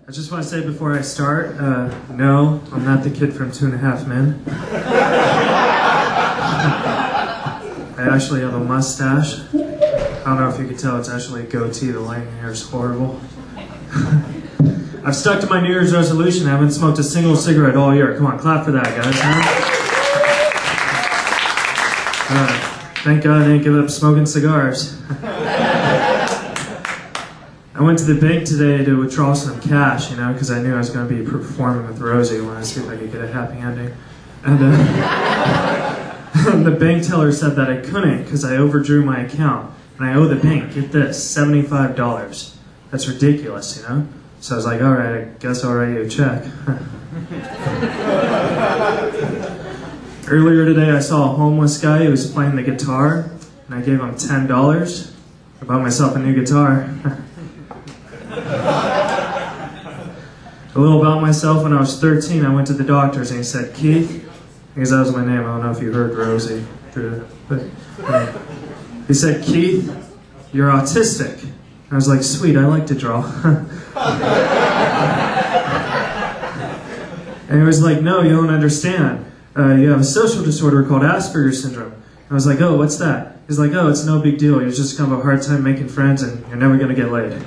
I just want to say before I start, no, I'm not the kid from 2.5 Men. I actually have a mustache. I don't know if you could tell, it's actually a goatee. The lighting here is horrible. I've stuck to my New Year's resolution. I haven't smoked a single cigarette all year. Come on, clap for that, guys. Thank God I didn't give up smoking cigars. I went to the bank today to withdraw some cash, you know, because I knew I was going to be performing with Rosie. I wanted to see if I could get a happy ending. And the bank teller said that I couldn't because I overdrew my account. And I owe the bank, get this, $75. That's ridiculous, you know? So I was like, all right, I guess I'll write you a check. Earlier today, I saw a homeless guy who was playing the guitar, and I gave him $10. I bought myself a new guitar. A little about myself. When I was 13, I went to the doctor's and he said, Keith, because that was my name, I don't know if you heard Rosie through it, but he said, Keith, you're autistic. And I was like, sweet, I like to draw. And he was like, no, you don't understand. You have a social disorder called Asperger's syndrome. And I was like, oh, what's that? He's like, oh, it's no big deal. You're just going to have a hard time making friends and you're never going to get laid.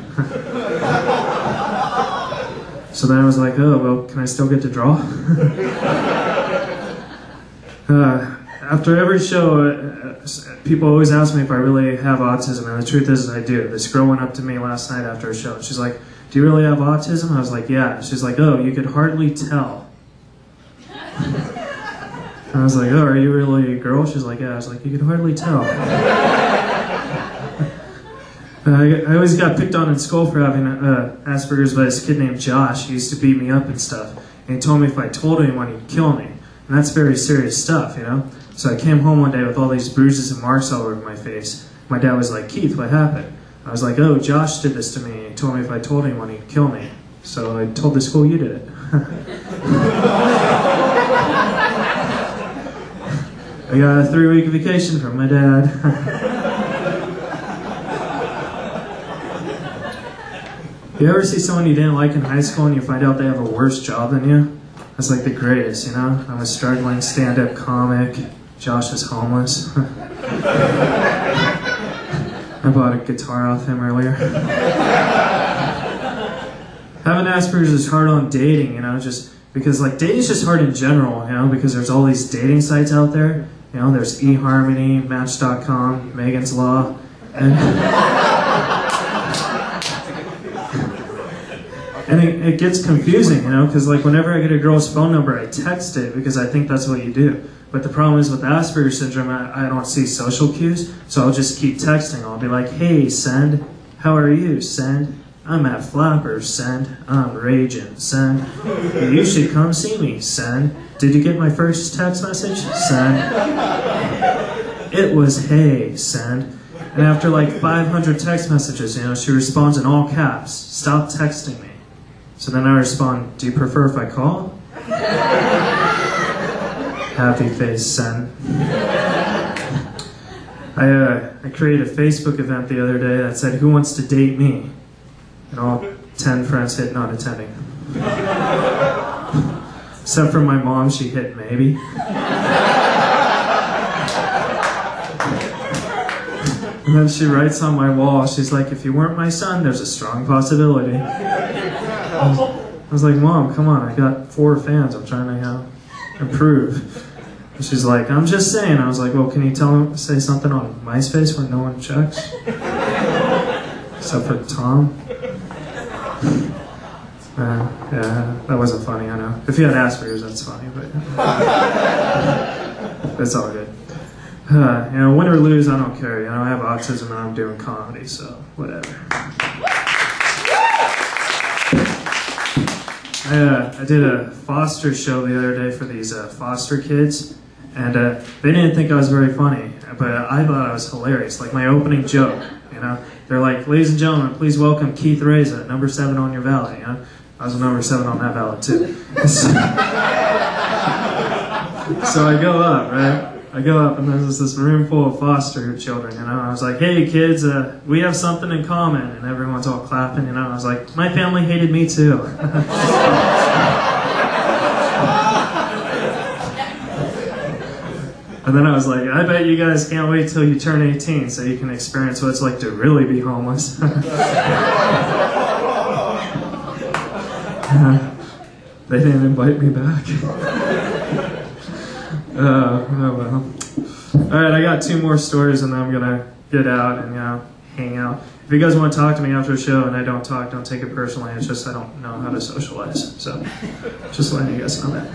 So then I was like, oh, well, can I still get to draw? After every show, people always ask me if I really have autism, and the truth is I do. This girl went up to me last night after a show. She's like, do you really have autism? I was like, yeah. She's like, oh, you could hardly tell. And I was like, oh, are you really a girl? She's like, yeah. I was like, you could hardly tell. I always got picked on in school for having Asperger's by this kid named Josh. He used to beat me up and stuff. And he told me if I told anyone, he'd kill me. And that's very serious stuff, you know? So I came home one day with all these bruises and marks all over my face. My dad was like, Keith, what happened? I was like, oh, Josh did this to me. He told me if I told anyone, he'd kill me. So I told the school you did it. I got a 3-week vacation from my dad. You ever see someone you didn't like in high school and you find out they have a worse job than you? That's like the greatest, you know? I'm a struggling stand-up comic. Josh is homeless. I bought a guitar off him earlier. Having Asperger's is hard on dating, you know, just because, like, dating's just hard in general, you know, because there's all these dating sites out there. You know, there's eHarmony, Match.com, Megan's Law, and it gets confusing, you know, because like whenever I get a girl's phone number, I text it because I think that's what you do. But the problem is with Asperger's syndrome, I don't see social cues, so I'll just keep texting. I'll be like, hey, send. How are you? Send. I'm at Flappers. Send. I'm raging. Send. You should come see me. Send. Did you get my first text message? Send. It was hey. Send. And after like 500 text messages, you know, she responds in all caps. Stop texting me. So then I respond, do you prefer if I call? Happy face, send. I created a Facebook event the other day that said, who wants to date me? And all 10 friends hit not attending. Except for my mom, she hit maybe. And then she writes on my wall, she's like, if you weren't my son, there's a strong possibility. I was like, Mom, come on, I got 4 fans, I'm trying to improve. And she's like, I'm just saying. I was like, well, can you say something on MySpace when no one checks? Except for Tom. Yeah, that wasn't funny, I know. If you had Asperger's, that's funny, but it's all good. You know, win or lose, I don't care. You know, I have autism and I'm doing comedy, so whatever. I did a foster show the other day for these foster kids, and they didn't think I was very funny, but I thought I was hilarious. Like my opening joke, you know, they're like, ladies and gentlemen, please welcome Keith Reza, number 7 on your ballot. You know, I was number 7 on that ballot too. So I go up, right? I go up and there's this room full of foster children, you know. I was like, hey kids, we have something in common, and everyone's all clapping, you know. I was like, my family hated me too. And then I was like, I bet you guys can't wait till you turn 18 so you can experience what it's like to really be homeless. They didn't invite me back. Oh well. Alright, I got 2 more stories and then I'm gonna get out and, you know, hang out. If you guys want to talk to me after the show and I don't talk, don't take it personally. It's just I don't know how to socialize. So, just letting you guys know that.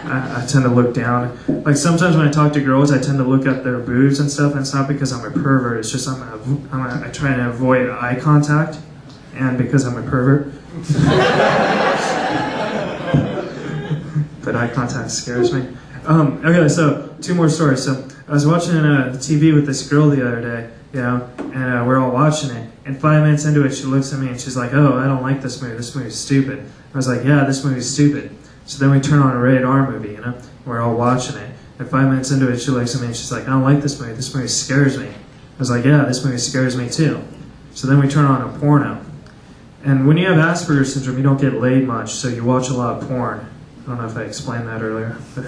I tend to look down. Like sometimes when I talk to girls, I tend to look at their boobs and stuff, and it's not because I'm a pervert. It's just I try to avoid eye contact, and because I'm a pervert. But eye contact scares me. Okay, so 2 more stories. So I was watching TV with this girl the other day, you know, and we're all watching it. And 5 minutes into it, she looks at me and she's like, "Oh, I don't like this movie. This movie's stupid." I was like, "Yeah, this movie's stupid." So then we turn on a rated R movie, you know, we're all watching it. And 5 minutes into it, she looks at me and she's like, "I don't like this movie. This movie scares me." I was like, "Yeah, this movie scares me too." So then we turn on a porno. And when you have Asperger's syndrome, you don't get laid much, so you watch a lot of porn. I don't know if I explained that earlier. But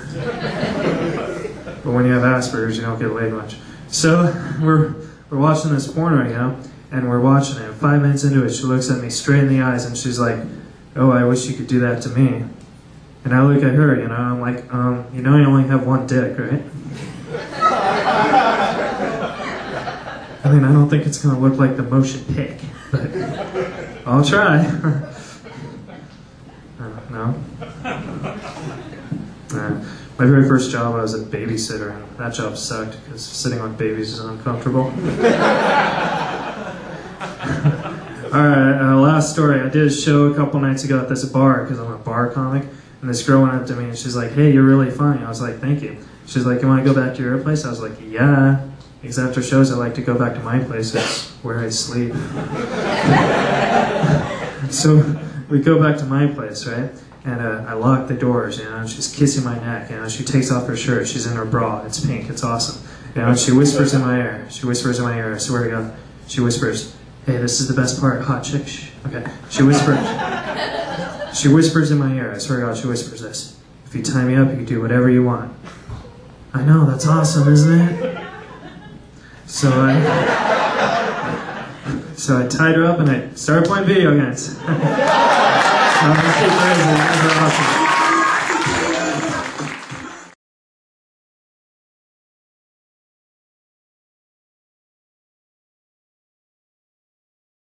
when you have Asperger's, you don't get laid much. So we're watching this porno, you know, and we're watching it. 5 minutes into it, she looks at me straight in the eyes and she's like, "Oh, I wish you could do that to me." And I look at her, you know, I'm like, you know you only have 1 dick, right? I mean, I don't think it's going to look like the motion pic, but I'll try. No? My very first job, I was a babysitter, and that job sucked because sitting on babies is uncomfortable. Alright, last story. I did a show a couple nights ago at this bar because I'm a bar comic, and this girl went up to me and she's like, "Hey, you're really funny." I was like, "Thank you." She's like, "You want to go back to your place?" I was like, "Yeah." Because after shows, I like to go back to my place. It's where I sleep. So we go back to my place, right? And I lock the doors, you know, and she's kissing my neck, you know, she takes off her shirt, she's in her bra, it's pink, it's awesome. You know, and she whispers in my ear, I swear to God, she whispers, "Hey, this is the best part, hot chick, shh." Okay, she whispers in my ear, I swear to God, she whispers this: "If you tie me up, you can do whatever you want." I know, that's awesome, isn't it? So I tied her up and I started playing video games. Keith Reza, awesome.